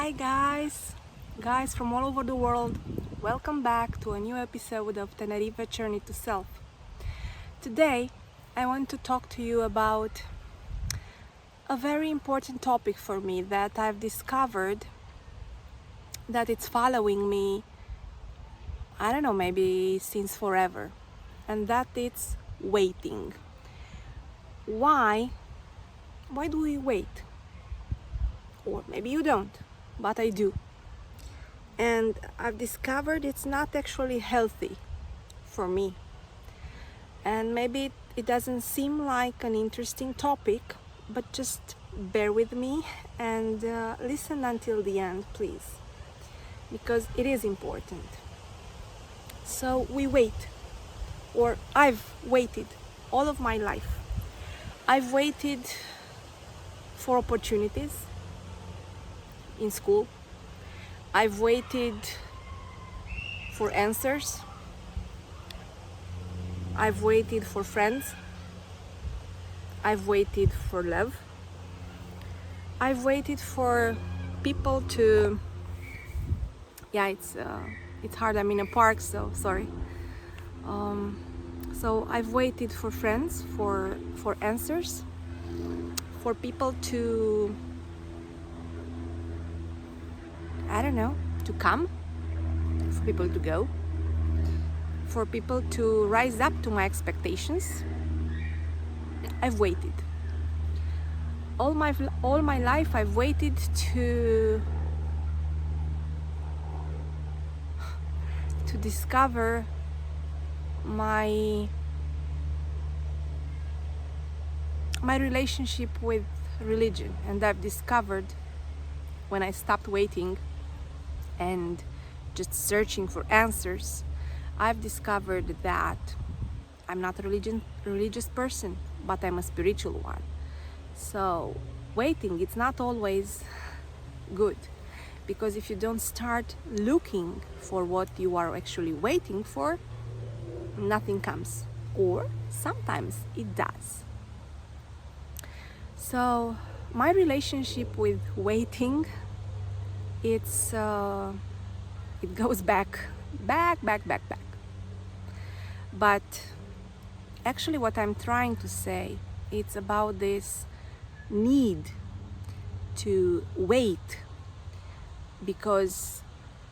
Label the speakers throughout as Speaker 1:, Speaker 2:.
Speaker 1: Hi guys from all over the world. Welcome back to a new episode of Tenerife Journey to Self. Today I want to talk to you about a very important topic for me that I've discovered that it's following me, I don't know, maybe since forever, and that it's waiting. Why do we wait? Or maybe you don't, but I do. And I've discovered it's not actually healthy for me. And maybe it doesn't seem like an interesting topic, but just bear with me and listen until the end, please, because it is important. So we wait, or I've waited all of my life. I've waited for opportunities in school. I've waited for answers. I've waited for friends. I've waited for love. I've waited for people to, it's hard, I'm in a park, so sorry. So I've waited for friends, for answers, for people to, to come, for people to go, for people to rise up to my expectations. I've waited. All my life I've waited to discover my relationship with religion, and I've discovered when I stopped waiting and just searching for answers, I've discovered that I'm not a religious person, but I'm a spiritual one. So waiting, it's not always good, because if you don't start looking for what you are actually waiting for, nothing comes, or sometimes it does. So my relationship with waiting, it goes back. But actually what I'm trying to say, it's about this need to wait because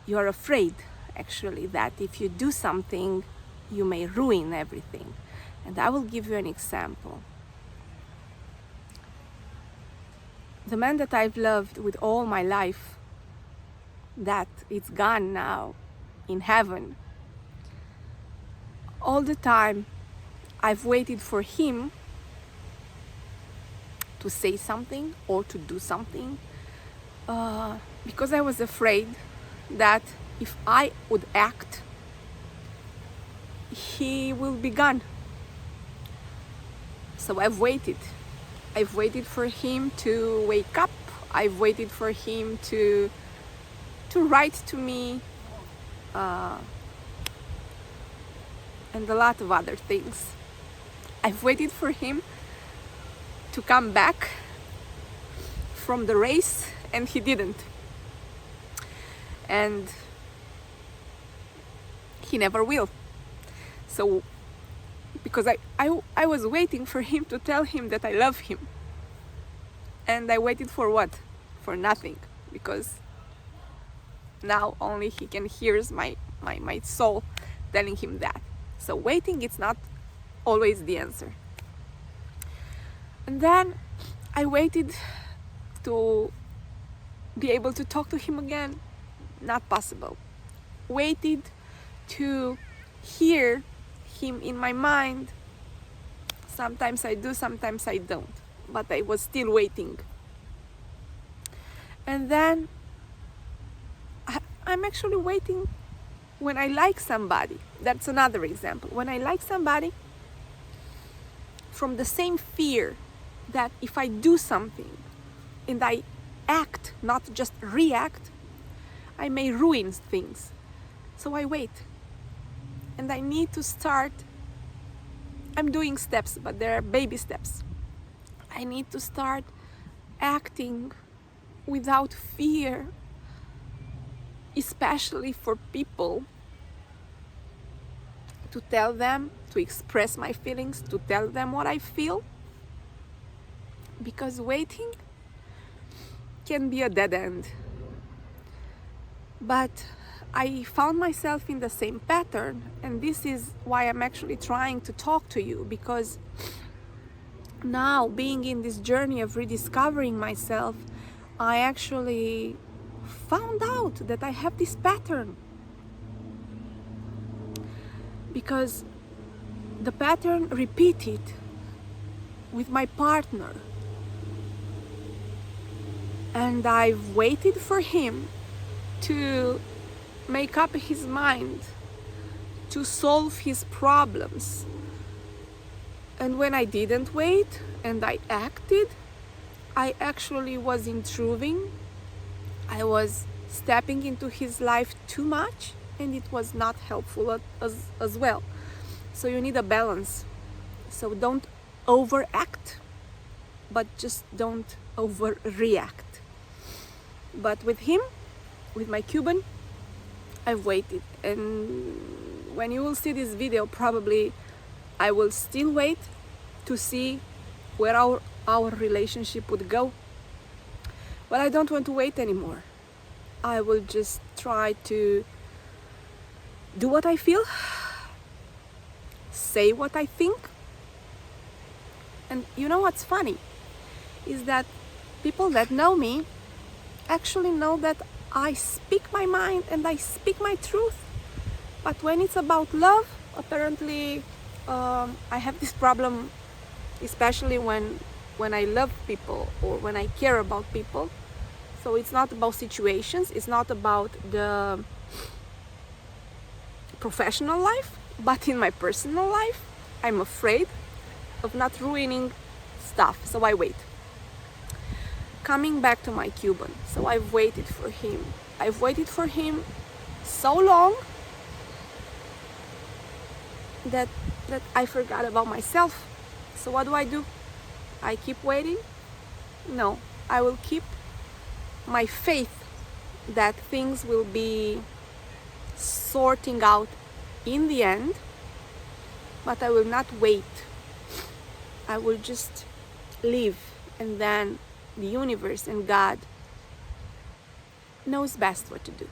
Speaker 1: you are afraid actually that if you do something you may ruin everything. And I will give you an example. The man that I've loved with all my life, that it's gone now in heaven, all the time I've waited for him to say something or to do something, because I was afraid that if I would act, he will be gone. So I've waited for him to wake up. I've waited for him to write to me, and a lot of other things. I've waited for him to come back from the race, and he didn't. And he never will. So, because I was waiting for him to tell him that I love him. And I waited for what? For nothing. Because now only he can hear my soul telling him that. So waiting, it's not always the answer. And then I waited to be able to talk to him again. Not possible. Waited to hear him in my mind. Sometimes I do, sometimes I don't. But I was still waiting. And then I'm actually waiting when I like somebody. That's another example. When I like somebody, from the same fear that if I do something and I act, not just react, I may ruin things. So I wait. And I need to start. I'm doing steps, but there are baby steps. I need to start acting without fear especially for people, to tell them, to express my feelings, to tell them what I feel, because waiting can be a dead end. But I found myself in the same pattern, and this is why I'm actually trying to talk to you, because now, being in this journey of rediscovering myself, I actually found out that I have this pattern. Because the pattern repeated with my partner, and I've waited for him to make up his mind, to solve his problems. And when I didn't wait and I acted, I actually was intruding. I was stepping into his life too much, and it was not helpful as well. So you need a balance. So don't overact, but just don't overreact. But with him, with my Cuban, I've waited. And when you will see this video, probably I will still wait to see where our relationship would go. But I don't want to wait anymore. I will just try to do what I feel, say what I think. And you know what's funny is that people that know me actually know that I speak my mind and I speak my truth. But when it's about love, apparently I have this problem, especially when I love people or when I care about people. So it's not about situations, it's not about the professional life, but in my personal life, I'm afraid of not ruining stuff, so I wait. Coming back to my Cuban, so I've waited for him. I've waited for him so long that I forgot about myself. So what do? I keep waiting? No, I will keep my faith that things will be sorting out in the end, but I will not wait. I will just live, and then the universe and God knows best what to do.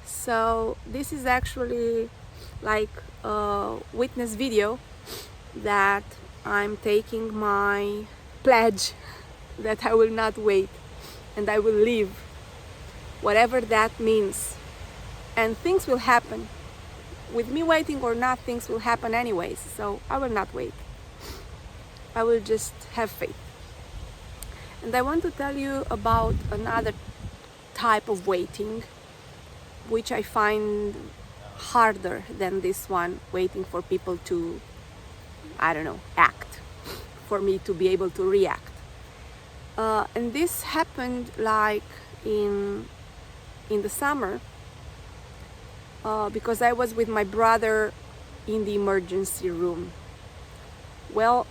Speaker 1: So this is actually like a witness video that I'm taking my pledge that I will not wait and I will live, whatever that means. And things will happen. With me waiting or not, things will happen anyways. So I will not wait. I will just have faith. And I want to tell you about another type of waiting, which I find harder than this one, waiting for people to, act, for me to be able to react. And this happened like in the summer, because I was with my brother in the emergency room. Well,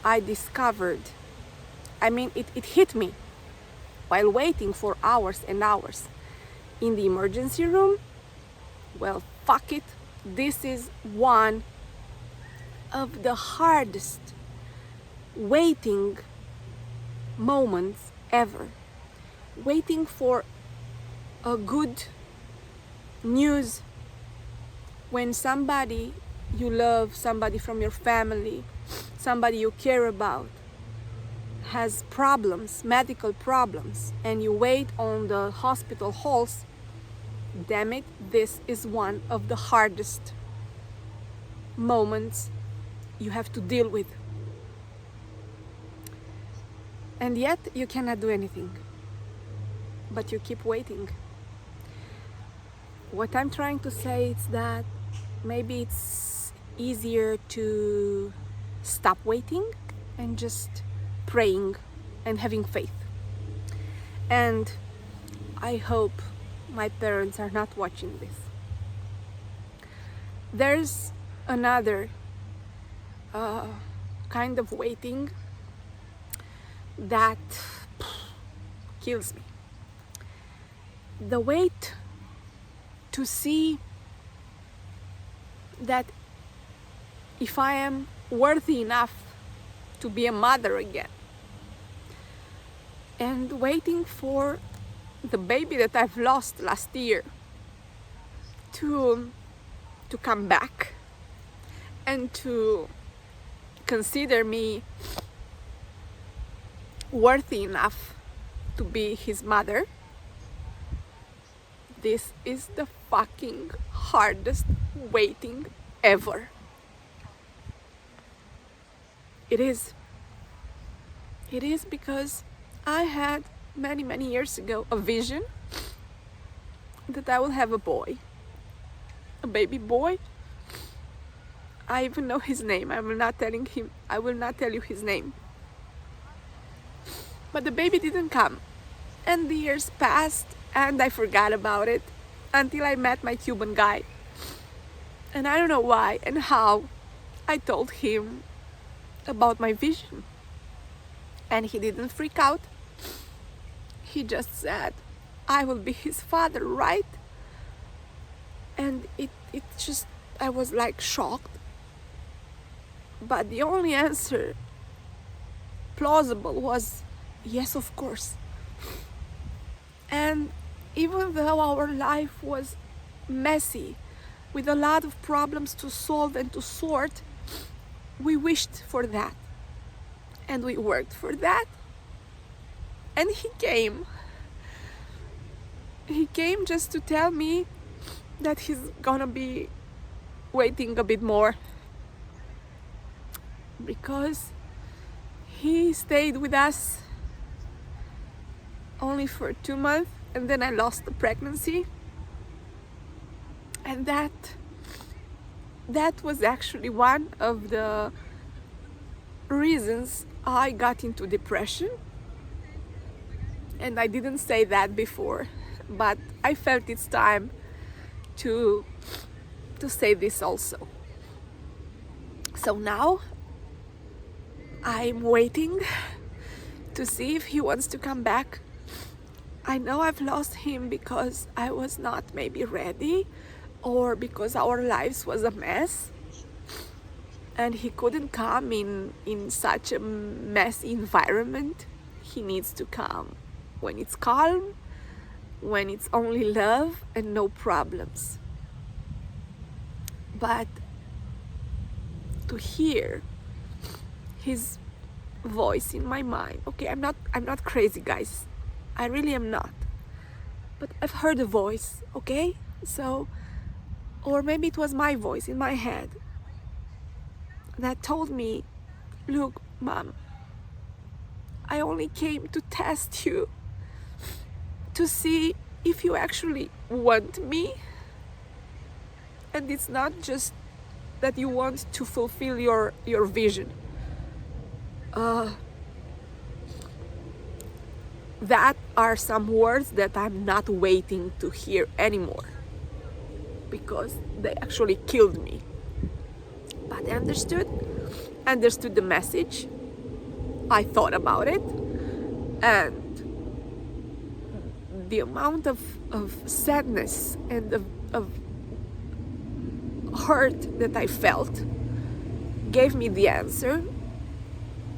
Speaker 1: I discovered, it hit me while waiting for hours and hours in the emergency room. Well, fuck it, this is one of the hardest waiting moments ever. Waiting for a good news when somebody you love, somebody from your family, somebody you care about has problems, medical problems, and you wait on the hospital halls. Damn it, this is one of the hardest moments you have to deal with. And yet you cannot do anything, but you keep waiting. What I'm trying to say is that maybe it's easier to stop waiting and just praying and having faith. And I hope my parents are not watching this. There's another kind of waiting that kills me. the wait to see that if I am worthy enough to be a mother again, and waiting for the baby that I've lost last year to come back and to consider me worthy enough to be his mother. This is the fucking hardest waiting ever. It is. It is because I had many years ago a vision that I will have a boy, a baby boy. I even know his name. I will not tell you his name. But the baby didn't come, and the years passed, and I forgot about it until I met my Cuban guy. And I don't know why and how I told him about my vision, and he didn't freak out. He just said, I will be his father, right? And it just, I was like shocked. But the only answer plausible was, yes, of course. And even though our life was messy, with a lot of problems to solve and to sort, we wished for that. And we worked for that. And he came. He came just to tell me that he's gonna be waiting a bit more, because he stayed with us only for 2 months, and then I lost the pregnancy. And that was actually one of the reasons I got into depression. And I didn't say that before, but I felt it's time to say this also. So now I'm waiting to see if he wants to come back. I know I've lost him because I was not maybe ready, or because our lives was a mess and he couldn't come in such a messy environment. He needs to come when it's calm, when it's only love and no problems. But to hear his voice in my mind, okay, I'm not crazy, guys, I really am not, but I've heard a voice, okay? So, or maybe it was my voice in my head that told me, look, Mom, I only came to test you, to see if you actually want me, and it's not just that you want to fulfill your vision. That are some words that I'm not waiting to hear anymore, because they actually killed me. But I understood the message. I thought about it, and the amount of sadness and of hurt that I felt gave me the answer.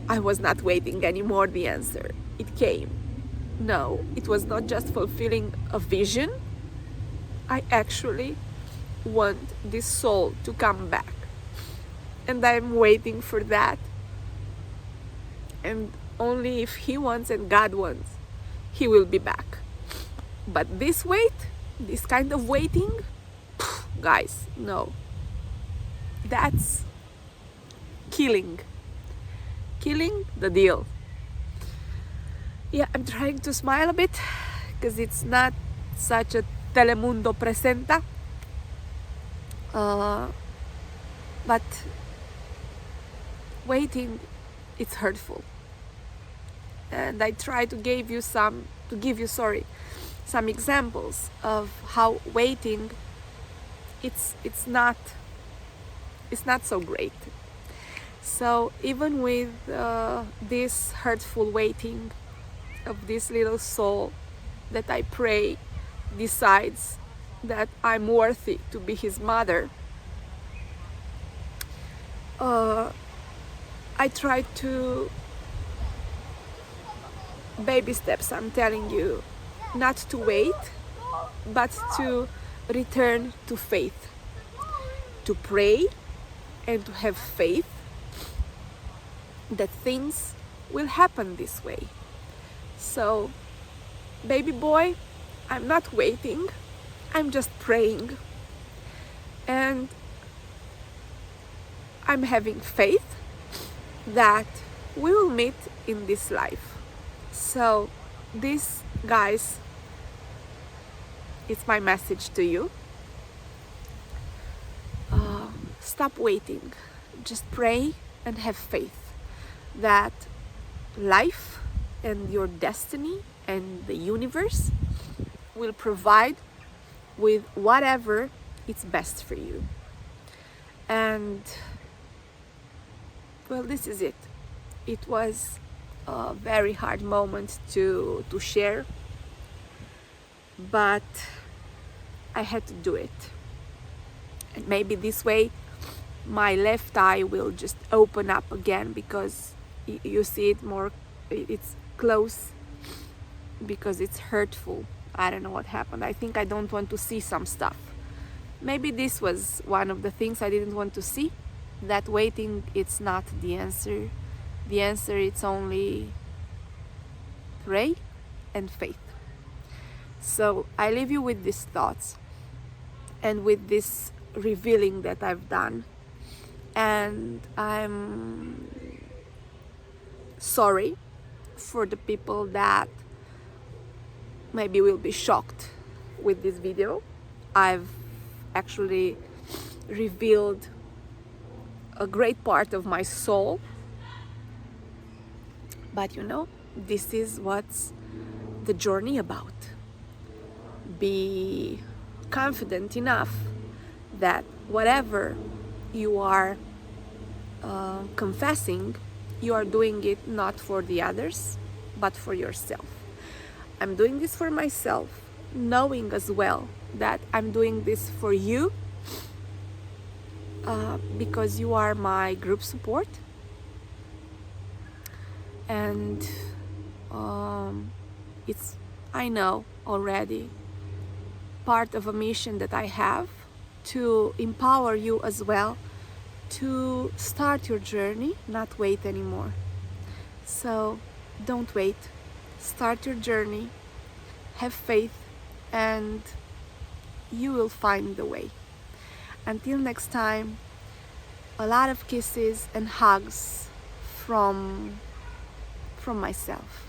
Speaker 1: I was not waiting anymore, the answer. It came. No, it was not just fulfilling a vision. I actually want this soul to come back. And I'm waiting for that. And only if he wants and God wants, he will be back. But this kind of waiting, guys, no. That's killing the deal. Yeah, I'm trying to smile a bit because it's not such a Telemundo presenta. But waiting, it's hurtful. And I try to give you some examples of how waiting, it's not so great. So even with this hurtful waiting of this little soul that I pray decides that I'm worthy to be his mother, I try to, baby steps, I'm telling you, not to wait, but to return to faith, to pray and to have faith that things will happen this way. So, baby boy, I'm not waiting, I'm just praying. And I'm having faith that we will meet in this life. So, this, guys, it's my message to you. Stop waiting. Just pray and have faith that life and your destiny and the universe will provide with whatever is best for you. And well, this is it. It was a very hard moment to share, but I had to do it. And maybe this way my left eye will just open up again, because you see it more, it's close, because it's hurtful. I don't know what happened. I think I don't want to see some stuff. Maybe this was one of the things I didn't want to see, that waiting, it's not the answer. The answer, it's only pray and faith. So I leave you with these thoughts and with this revealing that I've done. And I'm sorry for the people that maybe will be shocked with this video. I've actually revealed a great part of my soul, but you know, this is what's the journey about. Be confident enough that whatever you are confessing, you are doing it not for the others, but for yourself. I'm doing this for myself, knowing as well that I'm doing this for you, because you are my group support. And it's, I know already, part of a mission that I have to empower you as well to start your journey, not wait anymore. So don't wait, start your journey, have faith, and you will find the way. Until next time, a lot of kisses and hugs from myself.